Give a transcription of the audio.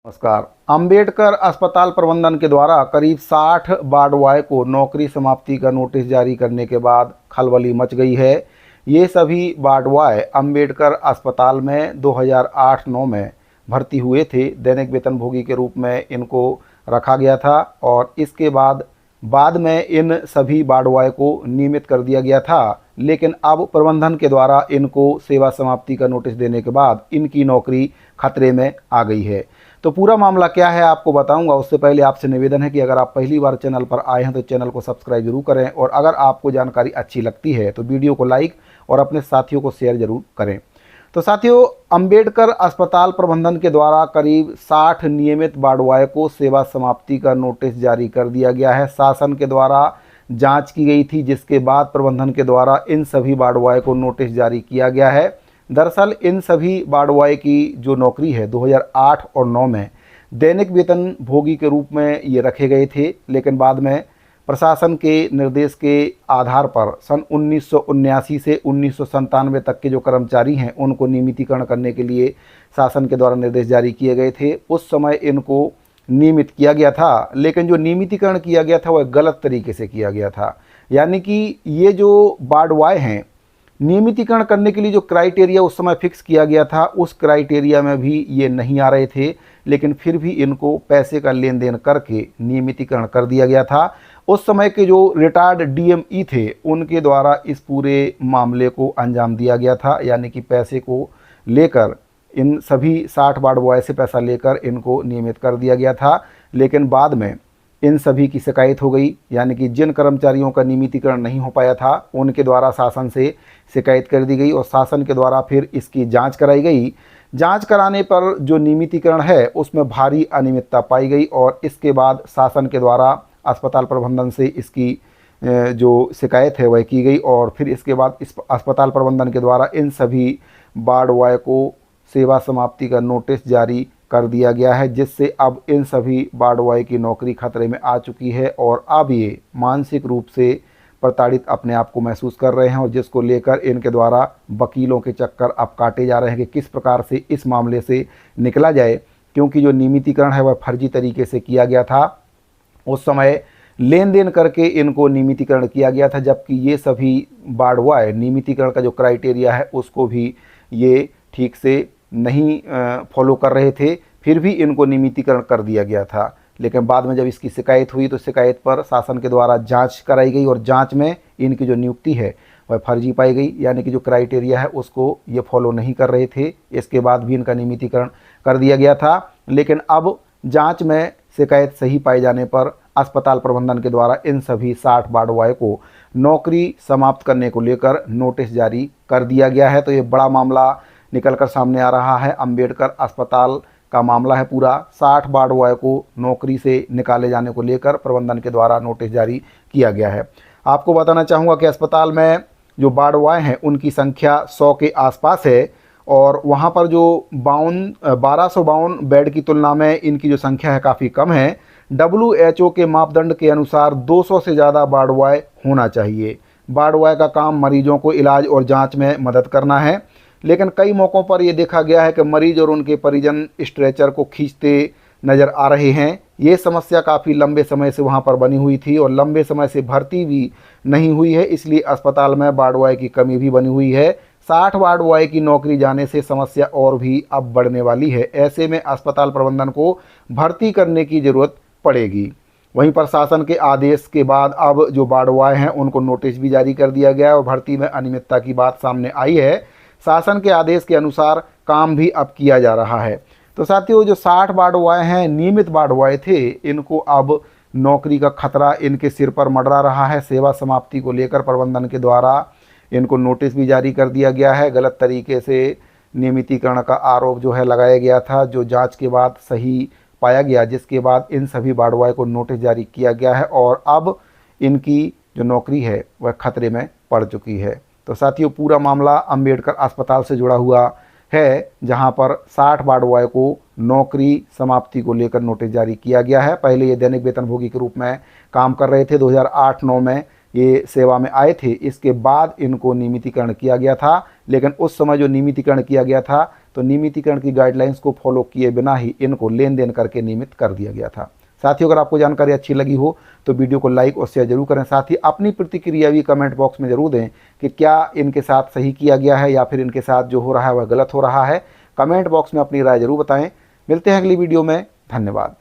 नमस्कार। अंबेडकर अस्पताल प्रबंधन के द्वारा करीब 60 वार्ड बॉय को नौकरी समाप्ति का नोटिस जारी करने के बाद खलबली मच गई है। ये सभी वार्ड बॉय अंबेडकर अस्पताल में 2008-9 में भर्ती हुए थे। दैनिक वेतनभोगी के रूप में इनको रखा गया था और इसके बाद में इन सभी वार्ड बॉय को नियमित कर दिया गया था। लेकिन अब प्रबंधन के द्वारा इनको सेवा समाप्ति का नोटिस देने के बाद इनकी नौकरी खतरे में आ गई है। तो पूरा मामला क्या है आपको बताऊंगा। उससे पहले आपसे निवेदन है कि अगर आप पहली बार चैनल पर आए हैं तो चैनल को सब्सक्राइब जरूर करें और अगर आपको जानकारी अच्छी लगती है तो वीडियो को लाइक और अपने साथियों को शेयर जरूर करें। तो साथियों, अंबेडकर अस्पताल प्रबंधन के द्वारा करीब 60 नियमित वार्ड बॉय को सेवा समाप्ति का नोटिस जारी कर दिया गया है। शासन के द्वारा जांच की गई थी, जिसके बाद प्रबंधन के द्वारा इन सभी वार्ड बॉय को नोटिस जारी किया गया है। दरअसल इन सभी वार्ड बॉय की जो नौकरी है 2008 और 9 में दैनिक वेतन भोगी के रूप में ये रखे गए थे, लेकिन बाद में प्रशासन के निर्देश के आधार पर सन 1979 से 1997 तक के जो कर्मचारी हैं उनको नियमितीकरण करने के लिए शासन के द्वारा निर्देश जारी किए गए थे। उस समय इनको नियमित किया गया था, लेकिन जो नियमितीकरण किया गया था वह गलत तरीके से किया गया था। यानी कि ये जो वार्ड बॉय हैं, नियमितीकरण करने के लिए जो क्राइटेरिया उस समय फिक्स किया गया था उस क्राइटेरिया में भी ये नहीं आ रहे थे, लेकिन फिर भी इनको पैसे का लेन देन करके नियमितीकरण कर दिया गया था। उस समय के जो रिटायर्ड डीएमई थे उनके द्वारा इस पूरे मामले को अंजाम दिया गया था। यानी कि पैसे को लेकर इन सभी 60 वार्ड बॉय से पैसा लेकर इनको नियमित कर दिया गया था, लेकिन बाद में इन सभी की शिकायत हो गई। यानी कि जिन कर्मचारियों का नियमितीकरण नहीं हो पाया था उनके द्वारा शासन से शिकायत कर दी गई और शासन के द्वारा फिर इसकी जांच कराई गई। जांच कराने पर जो नियमितीकरण है उसमें भारी अनियमितता पाई गई और इसके बाद शासन के द्वारा अस्पताल प्रबंधन से इसकी जो शिकायत है वह की गई और फिर इसके बाद इस अस्पताल प्रबंधन के द्वारा इन सभी वार्ड बॉय को सेवा समाप्ति का नोटिस जारी कर दिया गया है, जिससे अब इन सभी वार्ड बॉय की नौकरी खतरे में आ चुकी है और अब ये मानसिक रूप से प्रताड़ित अपने आप को महसूस कर रहे हैं और जिसको लेकर इनके द्वारा वकीलों के चक्कर अब काटे जा रहे हैं कि किस प्रकार से इस मामले से निकला जाए, क्योंकि जो नियमितीकरण है वह फर्जी तरीके से किया गया था। उस समय लेन देन करके इनको नियमितीकरण किया गया था, जबकि ये सभी वार्ड बॉय नियमितीकरण का जो क्राइटेरिया है उसको भी ये ठीक से नहीं फॉलो कर रहे थे, फिर भी इनको नियमितीकरण कर दिया गया था। लेकिन बाद में जब इसकी शिकायत हुई तो शिकायत पर शासन के द्वारा जांच कराई गई और जांच में इनकी जो नियुक्ति है वह फर्जी पाई गई। यानी कि जो क्राइटेरिया है उसको ये फॉलो नहीं कर रहे थे। इसके बाद भी इनका नियमितीकरण कर दिया गया था, लेकिन अब जांच में शिकायत सही पाए जाने पर अस्पताल प्रबंधन के द्वारा इन सभी 60 वार्ड बॉय को नौकरी समाप्त करने को लेकर नोटिस जारी कर दिया गया है। तो ये बड़ा मामला निकल कर सामने आ रहा है। अंबेडकर अस्पताल का मामला है पूरा। 60 वार्ड बॉय को नौकरी से निकाले जाने को लेकर प्रबंधन के द्वारा नोटिस जारी किया गया है। आपको बताना चाहूँगा कि अस्पताल में जो वार्ड बॉय हैं उनकी संख्या 100 के आसपास है और वहाँ पर जो 1252 बेड की तुलना में इनकी जो संख्या है काफ़ी कम है। WHO के मापदंड के अनुसार 200 से ज़्यादा वार्ड बॉय होना चाहिए। वार्ड बॉय का काम मरीजों को इलाज और जाँच में मदद करना है, लेकिन कई मौक़ों पर यह देखा गया है कि मरीज और उनके परिजन स्ट्रेचर को खींचते नज़र आ रहे हैं। ये समस्या काफ़ी लंबे समय से वहां पर बनी हुई थी और लंबे समय से भर्ती भी नहीं हुई है, इसलिए अस्पताल में वार्ड बॉय की कमी भी बनी हुई है। 60 वार्ड बॉय की नौकरी जाने से समस्या और भी अब बढ़ने वाली है। ऐसे में अस्पताल प्रबंधन को भर्ती करने की ज़रूरत पड़ेगी। वहीं प्रशासन के आदेश के बाद अब जो वार्ड बॉय हैं उनको नोटिस भी जारी कर दिया गया है और भर्ती में अनियमितता की बात सामने आई है। शासन के आदेश के अनुसार काम भी अब किया जा रहा है। तो साथियों, जो 60 वार्ड बॉय हैं नियमित वार्ड बॉय थे, इनको अब नौकरी का खतरा इनके सिर पर मंडरा रहा है। सेवा समाप्ति को लेकर प्रबंधन के द्वारा इनको नोटिस भी जारी कर दिया गया है। गलत तरीके से नियमितीकरण का आरोप जो है लगाया गया था, जो जांच के बाद सही पाया गया, जिसके बाद इन सभी वार्ड बॉय को नोटिस जारी किया गया है और अब इनकी जो नौकरी है वह खतरे में पड़ चुकी है। तो साथियों, पूरा मामला अंबेडकर अस्पताल से जुड़ा हुआ है, जहां पर 60 वार्ड बॉय को नौकरी समाप्ति को लेकर नोटिस जारी किया गया है। पहले ये दैनिक वेतनभोगी के रूप में काम कर रहे थे 2008-9 में, ये सेवा में आए थे, इसके बाद इनको नियमितीकरण किया गया था। लेकिन उस समय जो नियमितीकरण किया गया था तो नियमितीकरण की गाइडलाइंस को फॉलो किए बिना ही इनको लेन देन करके नियमित कर दिया गया था। साथियों, अगर आपको जानकारी अच्छी लगी हो तो वीडियो को लाइक और शेयर जरूर करें। साथ ही अपनी प्रतिक्रिया भी कमेंट बॉक्स में जरूर दें कि क्या इनके साथ सही किया गया है या फिर इनके साथ जो हो रहा है वह गलत हो रहा है। कमेंट बॉक्स में अपनी राय जरूर बताएं। मिलते हैं अगली वीडियो में। धन्यवाद।